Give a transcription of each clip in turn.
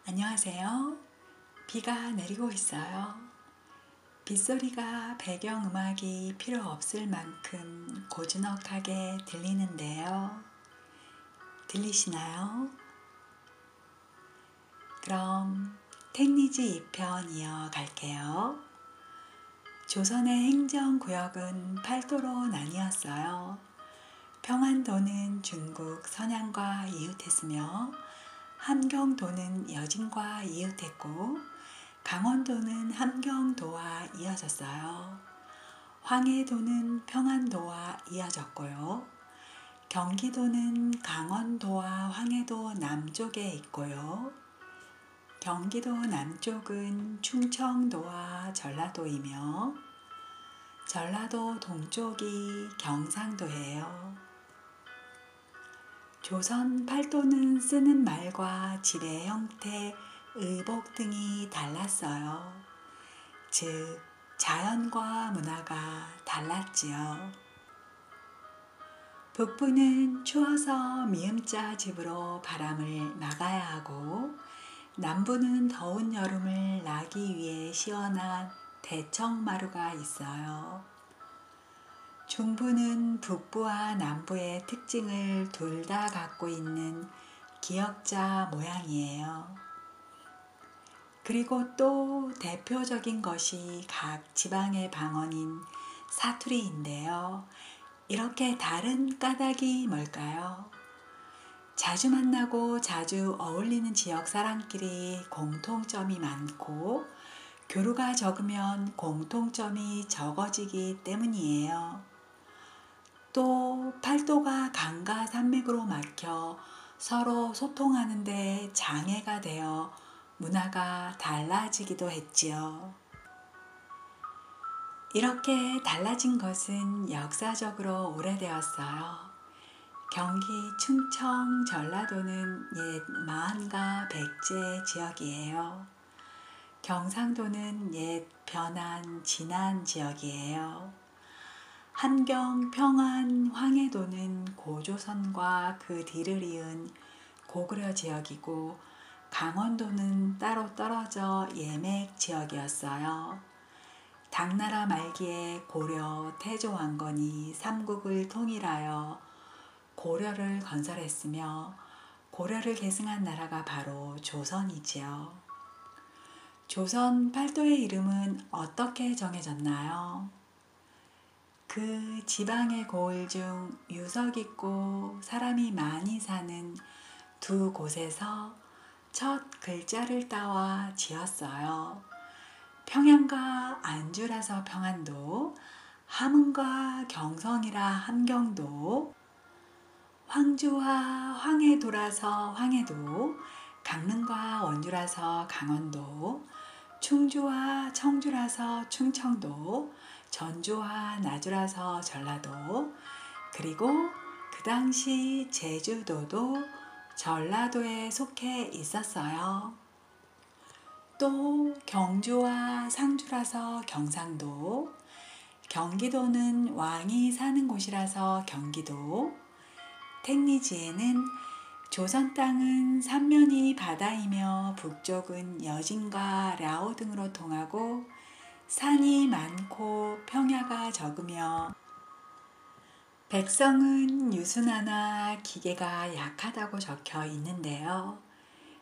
안녕하세요. 비가 내리고 있어요. 빗소리가 배경음악이 필요 없을 만큼 고즈넉하게 들리는데요. 들리시나요? 그럼 택리지 2편 이어갈게요. 조선의 행정구역은 8도로 나뉘었어요. 평안도는 중국 선양과 이웃했으며 함경도는 여진과 이웃했고 강원도는 함경도와 이어졌어요. 황해도는 평안도와 이어졌고요. 경기도는 강원도와 황해도 남쪽에 있고요. 경기도 남쪽은 충청도와 전라도이며 전라도 동쪽이 경상도예요. 조선 8도는 쓰는 말과 집의 형태, 의복 등이 달랐어요. 즉, 자연과 문화가 달랐지요. 북부는 추워서 미음자 집으로 바람을 막아야 하고, 남부는 더운 여름을 나기 위해 시원한 대청마루가 있어요. 중부는 북부와 남부의 특징을 둘 다 갖고 있는 기역자 모양이에요. 그리고 또 대표적인 것이 각 지방의 방언인 사투리인데요. 이렇게 다른 까닭이 뭘까요? 자주 만나고 자주 어울리는 지역 사람끼리 공통점이 많고 교류가 적으면 공통점이 적어지기 때문이에요. 또 팔도가 강과 산맥으로 막혀 서로 소통하는데 장애가 되어 문화가 달라지기도 했지요. 이렇게 달라진 것은 역사적으로 오래되었어요. 경기, 충청, 전라도는 옛 마한과 백제 지역이에요. 경상도는 옛 변한, 진안 지역이에요. 함경, 평안, 황해도는 고조선과 그 뒤를 이은 고구려 지역이고 강원도는 따로 떨어져 예맥 지역이었어요. 당나라 말기에 고려, 태조 왕건이 삼국을 통일하여 고려를 건설했으며 고려를 계승한 나라가 바로 조선이지요. 조선 8도의 이름은 어떻게 정해졌나요? 그 지방의 고을 중 유석 있고 사람이 많이 사는 두 곳에서 첫 글자를 따와 지었어요. 평양과 안주라서 평안도, 함흥과 경성이라 함경도, 황주와 황해도라서 황해도, 강릉과 원주라서 강원도, 충주와 청주라서 충청도, 전주와 나주라서 전라도, 그리고 그 당시 제주도도 전라도에 속해 있었어요. 또 경주와 상주라서 경상도, 경기도는 왕이 사는 곳이라서 경기도, 택리지에는 조선 땅은 삼면이 바다이며 북쪽은 여진과 랴오 등으로 통하고 산이 많고 평야가 적으며 백성은 유순하나 기계가 약하다고 적혀 있는데요.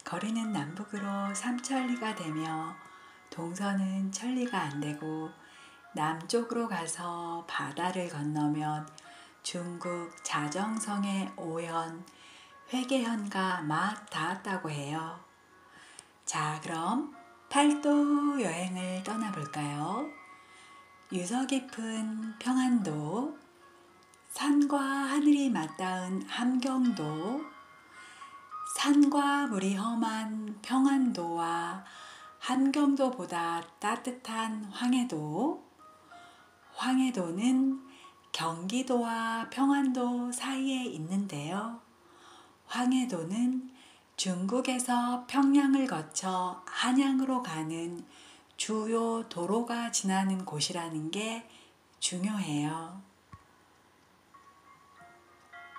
거리는 남북으로 3천리가 되며 동서는 천리가 안 되고 남쪽으로 가서 바다를 건너면 중국 자정성의 오현, 회계현과 막 닿았다고 해요. 자, 그럼 8도 여행을 떠나볼까요? 유서 깊은 평안도, 산과 하늘이 맞닿은 함경도, 산과 물이 험한 평안도와 함경도보다 따뜻한 황해도, 황해도는 경기도와 평안도 사이에 있는데요. 황해도는 중국에서 평양을 거쳐 한양으로 가는 주요 도로가 지나는 곳이라는 게 중요해요.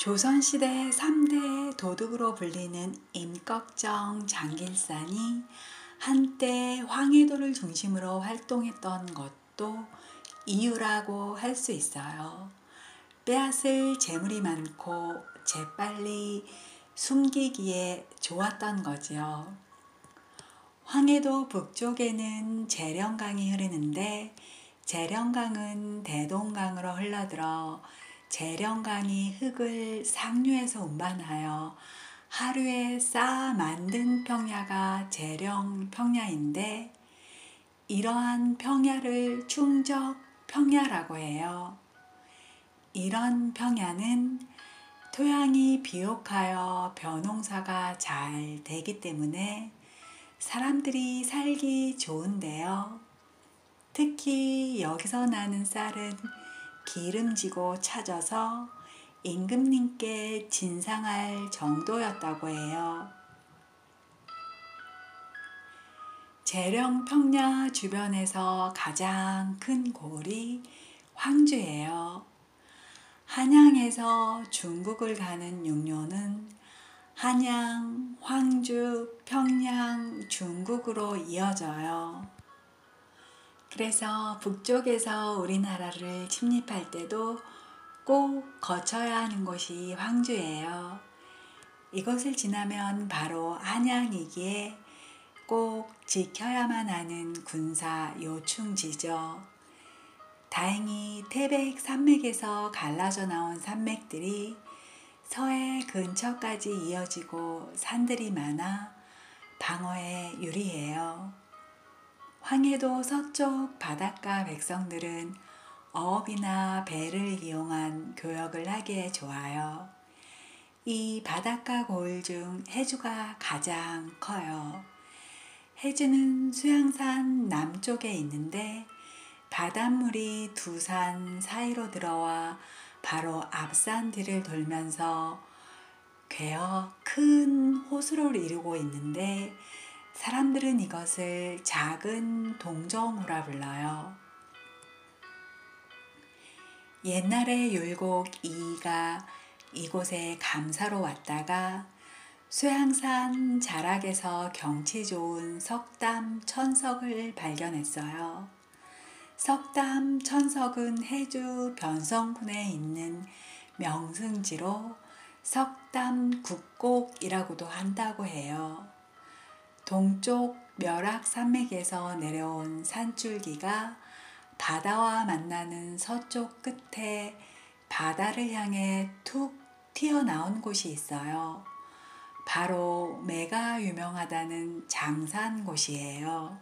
조선시대 3대 도둑으로 불리는 임꺽정, 장길산이 한때 황해도를 중심으로 활동했던 것도 이유라고 할 수 있어요. 빼앗을 재물이 많고 재빨리 숨기기에 좋았던 거지요. 황해도 북쪽에는 재령강이 흐르는데 재령강은 대동강으로 흘러들어 재령강이 흙을 상류에서 운반하여 하류에 쌓아 만든 평야가 재령평야인데 이러한 평야를 충적평야라고 해요. 이런 평야는 토양이 비옥하여 벼농사가 잘 되기 때문에 사람들이 살기 좋은데요. 특히 여기서 나는 쌀은 기름지고 차져서 임금님께 진상할 정도였다고 해요. 재령평야 주변에서 가장 큰 고을이 황주예요. 한양에서 중국을 가는 육로는 한양, 황주, 평양, 중국으로 이어져요. 그래서 북쪽에서 우리나라를 침입할 때도 꼭 거쳐야 하는 곳이 황주예요. 이곳을 지나면 바로 한양이기에 꼭 지켜야만 하는 군사 요충지죠. 다행히 태백 산맥에서 갈라져 나온 산맥들이 서해 근처까지 이어지고 산들이 많아 방어에 유리해요. 황해도 서쪽 바닷가 백성들은 어업이나 배를 이용한 교역을 하기에 좋아요. 이 바닷가 고을 중 해주가 가장 커요. 해주는 수양산 남쪽에 있는데 바닷물이 두 산 사이로 들어와 바로 앞산 뒤를 돌면서 괴어 큰 호수를 이루고 있는데 사람들은 이것을 작은 동정호라 불러요. 옛날에 율곡 이이가 이곳에 감사로 왔다가 수양산 자락에서 경치 좋은 석담 천석을 발견했어요. 석담 천석은 해주 변성군에 있는 명승지로 석담 국곡이라고도 한다고 해요. 동쪽 멸악산맥에서 내려온 산줄기가 바다와 만나는 서쪽 끝에 바다를 향해 툭 튀어나온 곳이 있어요. 바로 매가 유명하다는 장산곳이에요.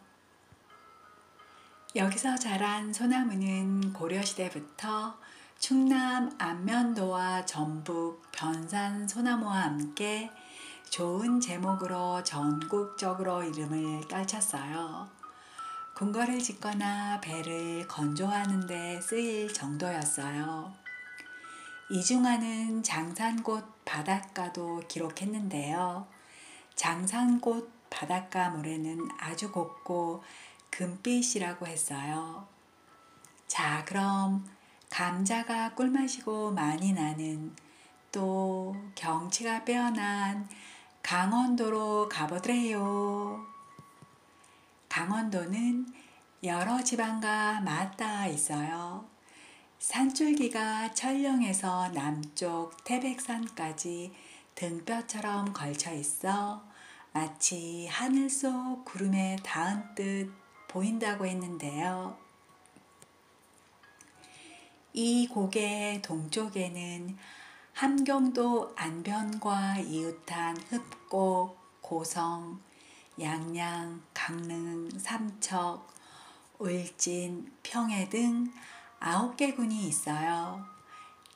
여기서 자란 소나무는 고려시대부터 충남 안면도와 전북 변산 소나무와 함께 좋은 제목으로 전국적으로 이름을 떨쳤어요. 궁궐을 짓거나 배를 건조하는 데 쓰일 정도였어요. 이중하는 장산곳 바닷가도 기록했는데요. 장산곳 바닷가 모래는 아주 곱고 금빛이라고 했어요. 자, 그럼 감자가 꿀맛이고 많이 나는 또 경치가 빼어난 강원도로 가보드래요. 강원도는 여러 지방과 맞닿아 있어요. 산줄기가 천령에서 남쪽 태백산까지 등뼈처럼 걸쳐 있어 마치 하늘 속 구름에 닿은 듯 보인다고 했는데요. 이 고개의 동쪽에는 함경도 안변과 이웃한 흡곡, 고성, 양양, 강릉, 삼척, 울진, 평해 등 9개 군이 있어요.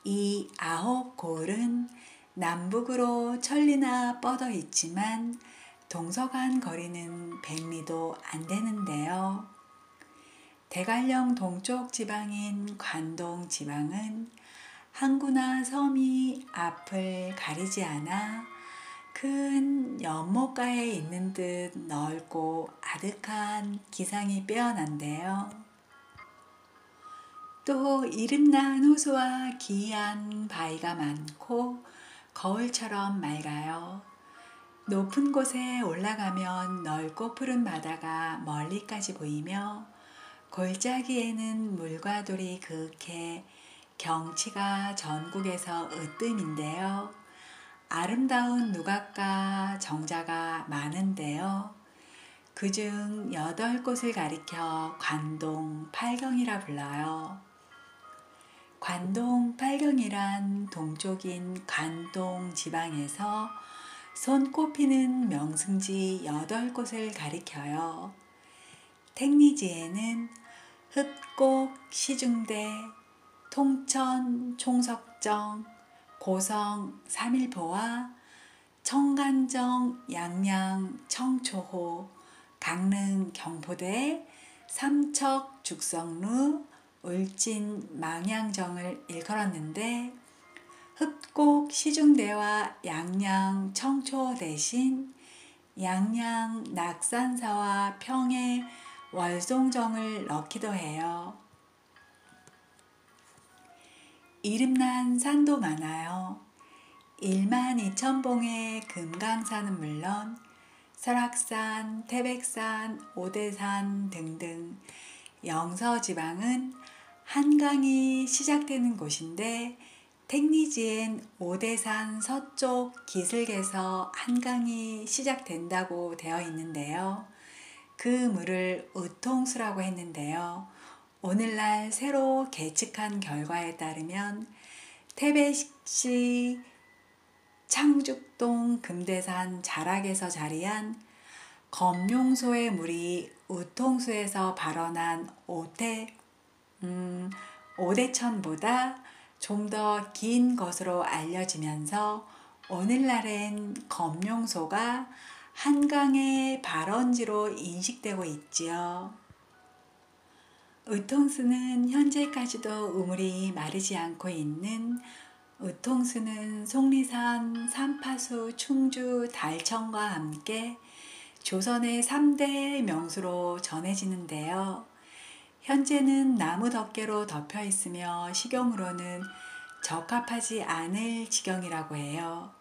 이 9고을은 남북으로 천리나 뻗어 있지만 동서간 거리는 100리도 안 되는데요. 대관령 동쪽 지방인 관동 지방은 항구나 섬이 앞을 가리지 않아 큰 연못가에 있는 듯 넓고 아득한 기상이 빼어난대요. 또 이름난 호수와 기이한 바위가 많고 거울처럼 맑아요. 높은 곳에 올라가면 넓고 푸른 바다가 멀리까지 보이며 골짜기에는 물과 돌이 그윽해 경치가 전국에서 으뜸인데요. 아름다운 누각과 정자가 많은데요. 그중 8곳을 가리켜 관동 팔경이라 불러요. 관동 팔경이란 동쪽인 관동 지방에서 손꼽히는 명승지 8곳을 가리켜요. 택리지에는 흡곡, 시중대, 통천, 총석정, 고성, 삼일포와 청간정, 양양, 청초호, 강릉, 경포대, 삼척, 죽성루, 울진, 망양정을 일컬었는데 흡곡, 시중대와 양양, 청초호 대신 양양, 낙산사와 평해, 월송정을 넣기도 해요. 이름난 산도 많아요. 12,000봉의 금강산은 물론 설악산, 태백산, 오대산 등등 영서지방은 한강이 시작되는 곳인데 택리지엔 오대산 서쪽 기슭에서 한강이 시작된다고 되어 있는데요. 그 물을 우통수라고 했는데요. 오늘날 새로 계측한 결과에 따르면 태백시 창죽동 금대산 자락에서 자리한 검룡소의 물이 우통수에서 발원한 오대천보다 좀 더 긴 것으로 알려지면서 오늘날엔 검룡소가 한강의 발원지로 인식되고 있지요. 우통수는 현재까지도 우물이 마르지 않고 있는 우통수는 속리산, 삼파수, 충주, 달천과 함께 조선의 3대 명수로 전해지는데요. 현재는 나무 덮개로 덮여 있으며 식용으로는 적합하지 않을 지경이라고 해요.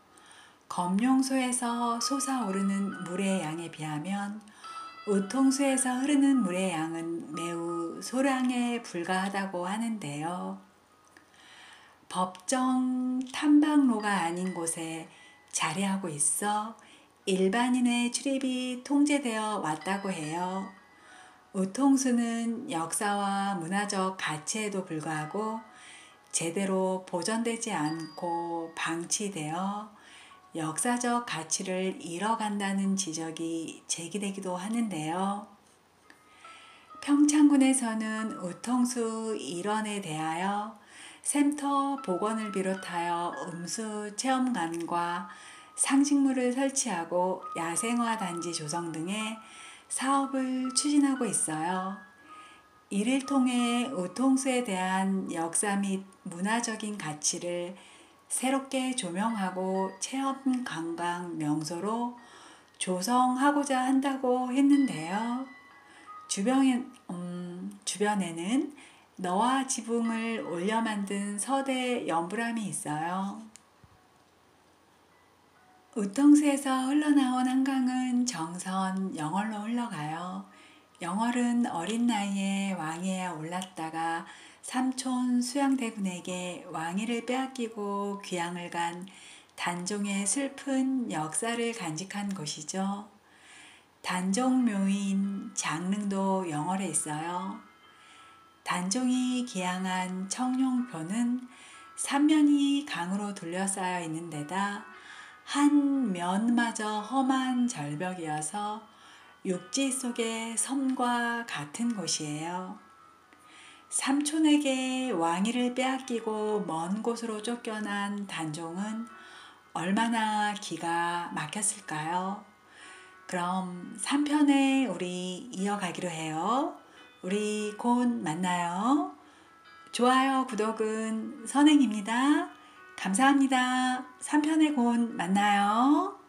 검룡소에서 솟아오르는 물의 양에 비하면 우통수에서 흐르는 물의 양은 매우 소량에 불과하다고 하는데요. 법정 탐방로가 아닌 곳에 자리하고 있어 일반인의 출입이 통제되어 왔다고 해요. 우통수는 역사와 문화적 가치에도 불구하고 제대로 보존되지 않고 방치되어 역사적 가치를 잃어간다는 지적이 제기되기도 하는데요. 평창군에서는 우통수 일원에 대하여 샘터 복원을 비롯하여 음수 체험관과 상징물을 설치하고 야생화 단지 조성 등의 사업을 추진하고 있어요. 이를 통해 우통수에 대한 역사 및 문화적인 가치를 새롭게 조명하고 체험 관광 명소로 조성하고자 한다고 했는데요. 주변에는 너와 지붕을 올려 만든 서대 연불암이 있어요. 우통수에서 흘러나온 한강은 정선 영월로 흘러가요. 영월은 어린 나이에 왕위에 올랐다가 삼촌 수양대군에게 왕위를 빼앗기고 귀양을 간 단종의 슬픈 역사를 간직한 곳이죠. 단종 묘인 장릉도 영월에 있어요. 단종이 기양한 청룡표는 삼면이 강으로 둘러싸여 있는 데다 한 면마저 험한 절벽이어서 육지 속의 섬과 같은 곳이에요. 삼촌에게 왕위를 빼앗기고 먼 곳으로 쫓겨난 단종은 얼마나 기가 막혔을까요? 그럼 3편에 우리 이어가기로 해요. 우리 곧 만나요. 좋아요, 구독은 선행입니다. 감사합니다. 3편에 곧 만나요.